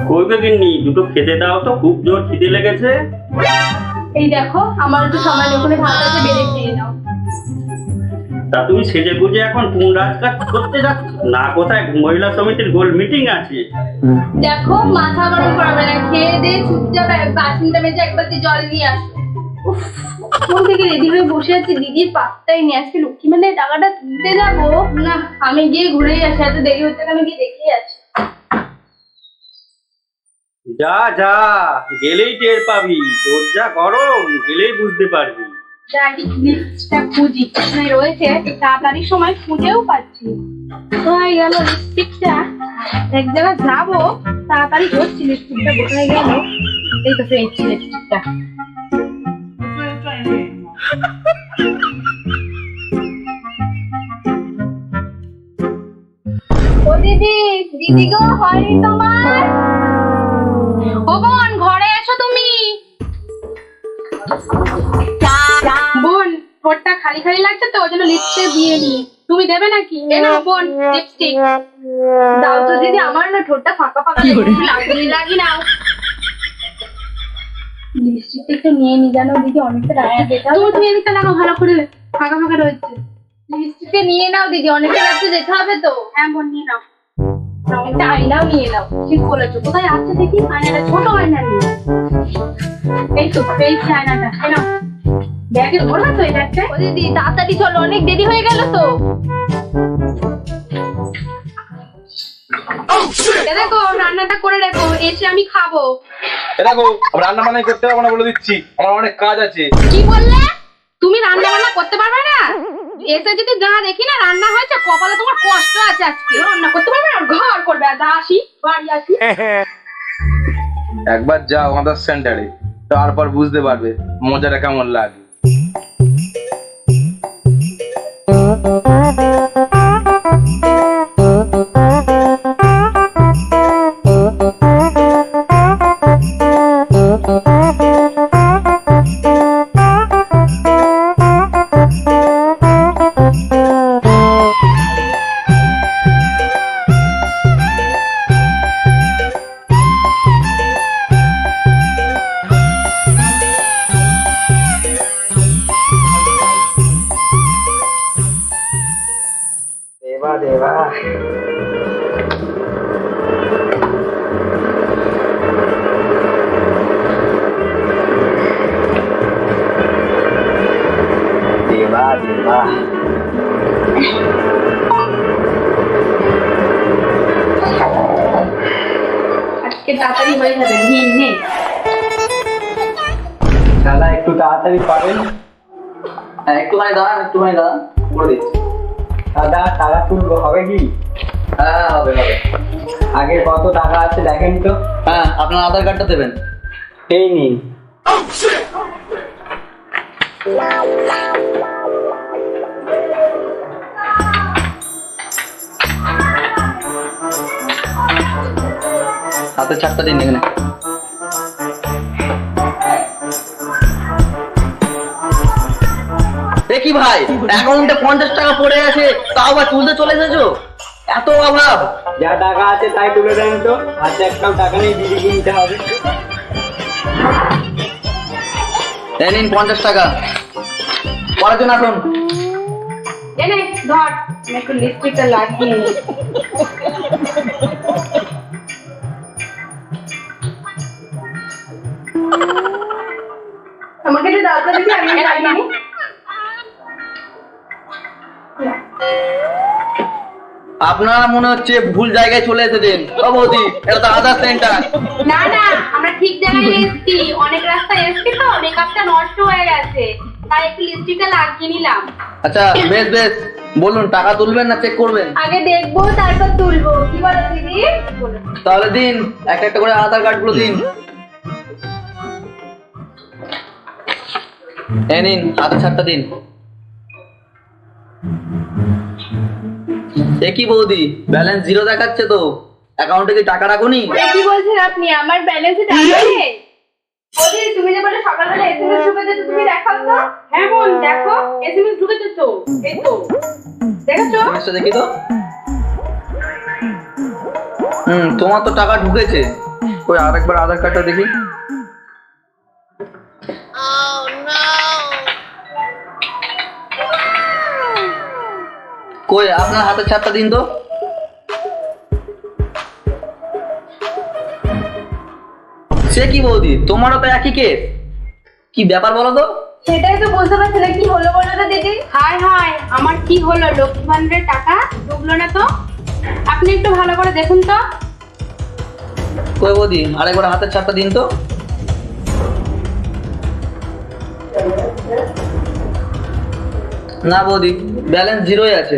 কইবে কিন্নি দুটো খেতে দাও তো, খুব জোর খিদে লেগেছে। এই দেখো আমার একটু সময় ওখানে ভাত আছে, বেড়ে খেয়ে নাও। তা তুমি সেজে গুজে এখন কোন রাজকাজ করতে যাচ্ছ? না কোথায় মহিলা সমিতির গোল মিটিং আছে? দেখো মাথা গরম করবে না, খেয়ে দিয়ে চুপচাপ বাসনটা মেজে একবার জল নিয়ে আসো। উফ, কোন থেকে রেডি হয়ে বসে আছি, দিদির পাত্তাই নেই। আজকে লক্ষ্মী মানে টাকাটা দিতে যাবো না, আমি গিয়ে ঘুরেই আসি। এত দেরি হচ্ছে কেন, গিয়ে দেখেই আসি। যা যা, গেলেই টের পাবি, তোর যা গরম গেলেই বুঝতে পারবি। যাই লিপস্টিকটা খুঁজি, কোথায় রয়েছে তাড়াতাড়ি সময় খুঁজেও পাচ্ছি। কোথায় গেল লিপস্টিকটা? এক জায়গায় যাবো, তাড়াতাড়ি করছি। লিপস্টিকটা কোথায় গেল? এই তো পেয়েছি লিপস্টিকটা। ও দিদি, দিদি গো, হয়নি তোমার? ও বোন, ঘরে এসো তুমি। বোন, ঠোঁটটা খালি খালি লাগছে তো, ওই জন্য লিপস্টিক দিয়ে নি। তুমি দেবে নাকি? এ নাও বোন লিপস্টিক। দাও তো দিদি, আমার না ঠোঁটটা ফাঁকা ফাঁকা লাগি নাও। লিপস্টিকটা একটু নিয়ে নি, জানো দিদি অনেকটা রাতে যেতে হবে। তুমি এদিকটা লাগাও, ভালো করে ফাঁকা ফাঁকা রয়েছে। লিপস্টিকটা নিয়ে নাও দিদি, অনেকটা রাতে যেতে হবে তো। হ্যাঁ বোন, নিয়ে নাও। একটা আয়নাও নিয়ে নাও। ঠিক বলেছো, কোথায় আছে দেখি আয়নাটা? ছোট আয়না নিয়ে। এই তো পেয়েছি আয়নাটা, এই নাও। ব্যাগে ভরবে তো এটা একটা? ও দিদি তাড়াতাড়ি চলো, অনেক দেরি হয়ে গেল তো। দেখো রান্নাটা করে রেখো, এসে আমি খাবো। দেখো আমি রান্না বান্না করতে পারবো না বলে দিচ্ছি, আমার অনেক কাজ আছে। কি বললে? তুমি রান্না বান্না করতে পারবে না? এসে যদি যা দেখি না রান্না হয়েছে, কপালে তোমার কষ্ট আছে। আজকে রান্না করতে পারবে না, ঘর করবে। আর আসি বাড়ি আসি। একবার যাও আমাদের সেন্টারে, তারপর বুঝতে পারবে মজাটা কেমন লাগে। देवा देवा देवा देवा আজকে তাড়াতাড়ি হয়ে যাবে। নেই দাদা একটু তাড়াতাড়ি পাবেন? একটুখানি দাঁড়ান করে দিচ্ছি। দাদা টাকা তুলবো, হবে কি? হ্যাঁ হবে হবে। আগে কত টাকা আছে দেখেন তো। হ্যাঁ আপনার আধার কার্ডটা দেবেন। এই নিন। হাতের ছাপটা দিন এখানে। কি ভাই, অ্যাকাউন্টে 50 টাকা পড়ে আছে, তাও আবার তুলতে চলে এসেছো? এত অভাব। যা টাকা আছে তাই তুলে দেন তো, হাতে একটাও টাকা নেই, বিড়ি কিনতে হবে। এই নিন 50 টাকা, পরের জন্য আসুন। এনে ধর, একটু লিপস্টিকটা লাগিয়ে নি। আমাকে যে দাও তো দিদি, আমি লাগিয়ে নি। আপনারা মনে হচ্ছে ভুল জায়গায় চলে এসেছেন। ও বৌদি, এটা তো আধার সেন্টার। না না, আমরা ঠিক জায়গায় এসেছি। অনেক রাস্তায় এসেছি তো, মেকআপটা নষ্ট হয়ে গেছে, তাই একটু লিপস্টিকটা লাগিয়ে নিলাম। আচ্ছা বেশ বেশ, বলুন টাকা তুলবেন না চেক করবেন? আগে দেখবো তারপর তুলবো। কি বলো দিদি? তাহলে দিন, একটা একটা করে আধার কার্ড গুলো দিন। এই নিন আধার কার্ডটা দিন। কি বৌদি, ব্যালেন্স জিরো দেখাচ্ছে তো, অ্যাকাউন্টে কি টাকা রাখুনি? কি বলছেন আপনি? আমার ব্যালেন্সে টাকা নেই? বলি তুমি যে বলে সকালবেলা এসএমএস ঢুকেছে, তুমি দেখাও তো। হ্যাঁ বোন দেখো, এসএমএস ঢুকেছে তো। এই তো দেখেছো? এসএমএসটা দেখি তো। তোমার তো টাকা ঢুকেছে। ওই আরেকবার আধার কার্ডটা দেখি। কই আপনার হাতের ছাপটা দিন তো। সে কি বৌদি, তোমারও তো একই কেস, কি ব্যাপার বলো তো? সেটাই তো বুঝতে পারছি না, কি হলো বলো তো দিদি। হায় হায়, আমার কি হলো? লক্ষ্মী ভান্ডারের টাকা ঢুকলো না তো। আপনি একটু ভালো করে দেখুন তো। কই বৌদি, আরেকবার হাতের ছাপটা দিন তো। না বৌদি, ব্যালেন্স জিরোই আছে।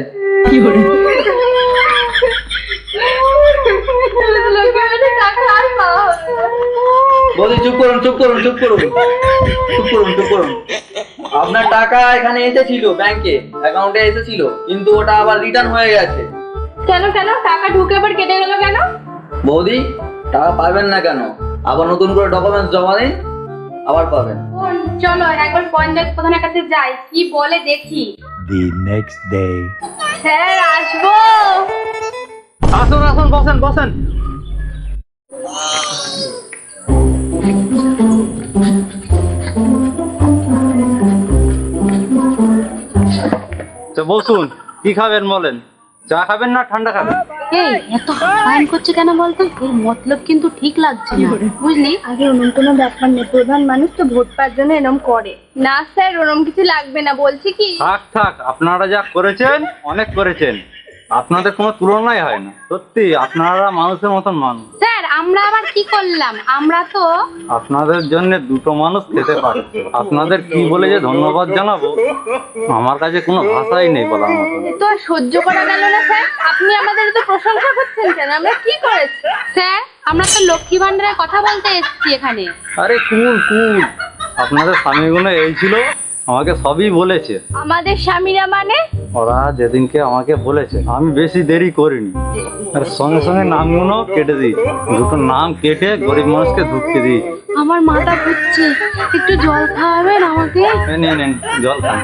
বৌদি চুপ করুন, চুপ করুন, চুপ করুন, চুপ করুন, চুপ করুন। আপনার টাকা এখানে এসেছিল, ব্যাংকে অ্যাকাউন্টে এসেছিল, কিন্তু ওটা আবার রিটার্ন হয়ে গেছে। কেন কেন? টাকা ঢুকে আবার কেটে গেল কেন? বৌদি টাকা পাবেন না কেন? আবার নতুন করে ডকুমেন্টস জমা দিন, আবার পাবেন। চলো একবার পঞ্চায়েত প্রধানের কাছে যাই, কি বলে দেখি। The next day. স্যার আসবো? আসুন আসুন, বসেন বসেন। তো বসুন, কি খাবেন বলেন? চা খাবেন না ঠান্ডা খাবেন? এই এত ফাইন করছে কেন বলতো? এর মতলব কিন্তু ঠিক লাগছে না, বুঝলি? আগে ওরম কোনো ব্যাপার নেই, প্রধান মানুষ তো ভোট পাওয়ার জন্য এরম করে না। স্যার ওরম কিছু লাগবে না, বলছি কি। থাক থাক, আপনারা যা করেছেন অনেক করেছেন, আপনাদের কোনো তুলনাই হয় না। সত্যি আপনারা মানুষের মতন মানুষ। স্যার আমরা আবার কি করলাম? আমরা তো আপনাদের জন্য দুটো মানুষ খেতে পারে। আপনাদের কি বলে যে ধন্যবাদ জানাবো, আমার কাছে কোনো ভাষাই নেই বলার মতো। এ তো আর সহ্য করা গেল না স্যার। আপনি আমাদের তো প্রশংসা করছেন কেন? আমরা কি করেছি? স্যার আমরা তো লক্ষ্মী ভান্ডারের কথা বলতে এসেছি এখানে। আরে কুল কুল, আপনাদের স্বামীগুলো এই ছিল, আমাকে সবই বলেছে। আমাদের স্বামীরা মানে? ওরা যেদিনকে আমাকে বলেছে আমি বেশি দেরি করিনি, আর সঙ্গে সঙ্গে নামগুলো কেটে দিই। দুটো নাম কেটে গরিব মানুষকে ঢুকতে দিই। আমার মাথা ঘুরছে, একটু জল খাওয়াবেন আমাকে? নিন নিন, জল খান।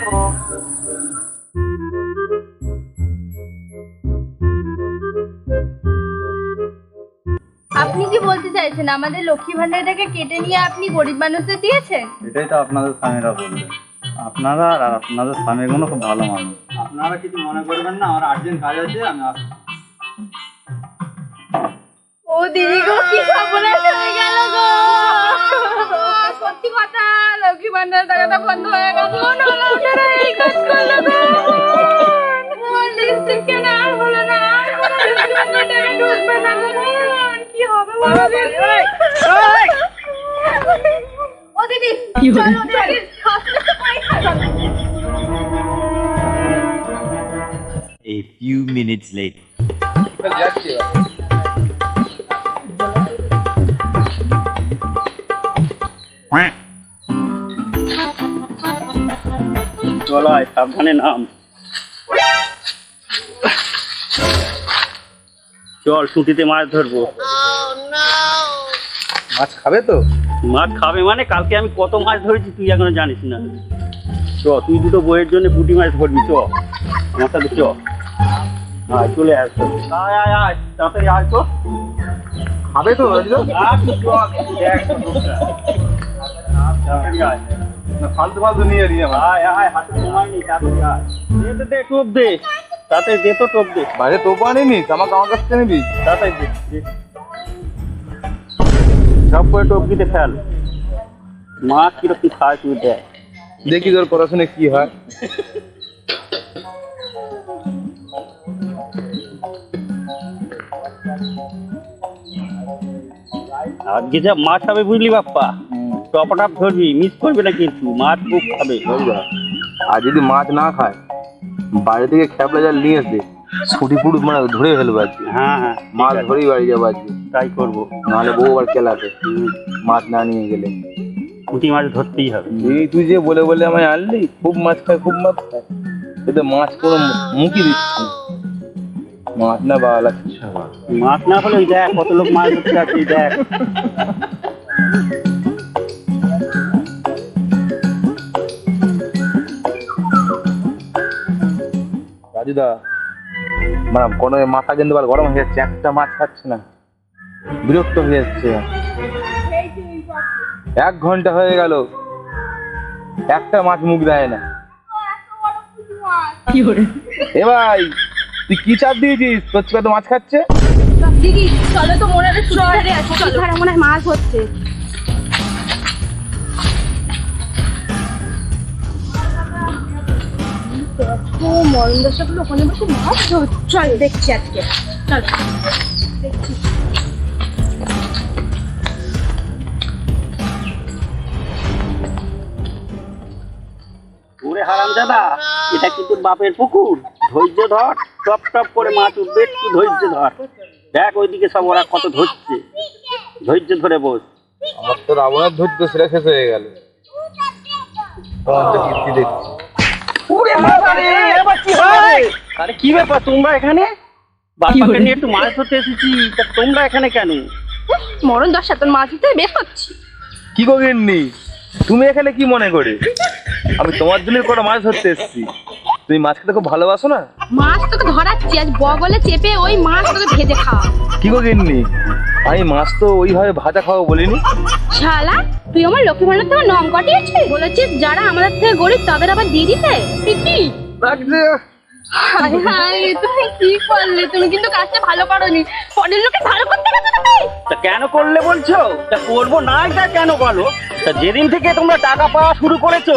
আপনি কি বলতে চাইছেন আমাদের লক্ষ্মী ভান্ডারটাকে কেটে নিয়ে আপনি গরিব মানুষদের দিয়েছেন? এটাই তো আপনাদের স্বামীরা বলবে। আপনারা আর আপনাদের স্বামীগুলো খুব ভালো মানুষ। আপনারা কিছু মনে করবেন না, আমার আর্জেন্ট কাজ আছে, আমি আসছি। ও দিদি গো, কি সর্বনাশ হয়ে গেল গো। সত্যি কথা, লক্ষ্মী ভান্ডারের টাকাটা বন্ধ হয়ে গেল। আপনারা এই কাজ করলো গো। আমার লিপস্টিক কেন আর হলো না, আর কোনো লক্ষ্মী ভান্ডারের টাকা ঢুকবে না গো। কি হবে বলো দিদি? ও দিদি চলো দিদি, হাসপাতালে পরীক্ষা করো। A few minutes later. যাচ্ছি এবার। চলাই সাবধানে নাম। চল ছুটিতে মাছ ধরবো। মাছ খাবে তো? মাছ খাবে মানে? কালকে আমি কত মাছ ধরেছি তুই এখনো জানিস না। চ, তুই দুটো বইয়ের জন্য পুঁটি মাছ ধরবি। চ আমার সাথে চ। আয় চলে আয়, আয় আয় আয়, তাড়াতাড়ি আয় তো। খাবে তো? বুঝলো? তাড়াতাড়ি আয়। না ফালতু ফালতু নিয়ে নিয়ে আমার। আয় আয়, হাতে সময় নেই, তাড়াতাড়ি আয়। দে দে দে, টোপ দে, তাড়াতাড়ি দে তো, টোপ দে, বাইরে তো আনিনি, আমাকে আমার কাছ থেকে নিবি। তাড়াতাড়ি দে, দে। সব করে টোপ দিতে ফেল। মাছ কিরকম খায় তুই দেখ। দেখি তোর পড়াশোনা কি হয়। আজকে যা মাছ হবে বুঝলি বাপ্পা, টপটাপ ধরবি, মিস করবি না কিন্তু, মাছ খুব খাবে। আর যদি মাছ না খায়, বাইরে থেকে খেপলা জাল নিয়ে এসে ছুটি ফুটি মানে ধরে ফেলবো আজকে। হ্যাঁ হ্যাঁ, মাছ ধরেই বাড়ি যাবো আজকে, তাই করবো। নাহলে বউ আবার কেলাতে মাছ না নিয়ে গেলে। পুঁটি মাছ ধরতেই হবে। তুই যে বলে বলে আমায় আনলি, খুব মাছ খায়, খুব মাছ খায়। এতে মাছ কোনো মুখই দিচ্ছি না। মাছ না বাবা লাগছে। মাছ না হলে দেখ কত লোক মাছ ধরতে আছে, দেখ। রাজুদা, মানে কোনো মাথা কিন্তু গরম হয়ে যাচ্ছে, একটা মাছ খাচ্ছে না। বিরক্ত হয়ে যাচ্ছে। 1 ঘন্টা হয়ে গেল, একটা মাছ মুখ দেয় না। এ ভাই, তুই কি চাপ দিয়েছিস? তোর ছেলে তো মাছ খাচ্ছে। দিদি চলো তো মনে হয় সুধারে আছে, চলো ধারা মনে হয় মাছ হচ্ছে। ও মরণ দশাগুলো ওখানে বসে মাছ ধরছে। চল দেখছি আজকে, চল দেখছি। ওরে হারামজাদা, এটা কি তোর বাপের পুকুর? ধৈর্য ধর, টপ টপ করে মাছ উঠবে, একটু ধৈর্য ধর। দেখ ওইদিকে সব ওরা কত ধরছে, ধৈর্য ধরে বস। আমার তো রাবণের ধৈর্য সেটা শেষ হয়ে গেল। তোমার তো কীর্তি দেখছি। ওরে বাবা রে, এবার কি হবে? আরে কি ব্যাপার তোমরা এখানে? বাবাকে নিয়ে একটু মাছ ধরতে এসেছি, তা তোমরা এখানে কেন? মরণ দশা তোর মাছ ধরতে বের করছি। কি গগিন্নি, তুমি এখানে কি মনে করে? আমি তোমার জন্য কটা মাছ ধরতে এসেছি। তুমি মাছ খেতে খুব ভালোবাসো না? মাছ তোকে ধরাচ্ছি আজ, বগলে চেপে ওই মাছ তোকে ভেজে খাওয়া। কি গগিন্নি, আমি মাছ তো ওইভাবে ভাজা খাওয়া বলিনি। শালা তুই আমার লক্ষ্মী ভান্ডার থেকে নম কাটিয়েছিস, বলেছিস যারা আমাদের থেকে গরিব তাদের আবার দিয়ে দিতে। কি হায় হায়, তুমি কি করলে? তুমি কিন্তু কাজটা ভালো করোনি, পরের লোকে ভালো করতে গেছো তুমি। তা কেন করলে বলছো? তা করবো না, এটা কেন বলো? তা যেদিন থেকে তোমরা টাকা পাওয়া শুরু করেছো,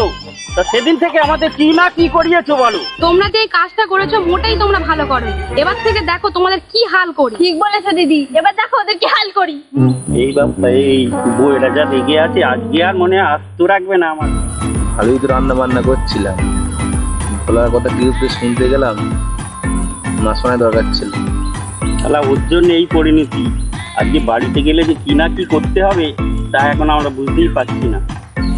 তা সেদিন থেকে আমাদের কি না কি করিয়েছো বলো? তোমরা যে এই কাজটা করেছো মোটেই তোমরা ভালো করো। এবার থেকে দেখো তোমাদের কি হাল করি। ঠিক বলেছো দিদি, এবার দেখো ওদের কি হাল করি। এই বাবা, এই বউয়েরা যা রেগে আছে, আজকে আর মনে আস্ত রাখবে না আমার। ভালোই তো রান্না বান্না করছিলাম, ভোলার কথা কি উপরে শুনতে গেলাম, মাছ মানের দরকার ছিল। শালা ওর জন্য এই পরিণতি। আজকে বাড়িতে গেলে যে কি না কি করতে হবে তা এখন আমরা বুঝতেই পারছি না।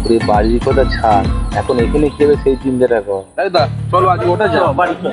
ওই বাড়ির কথা ছাড়, এখন এখানে কি হবে সেই চিন্তাটা কর। দাদা চলো আজকে ওটা যাও। বাড়ি চল।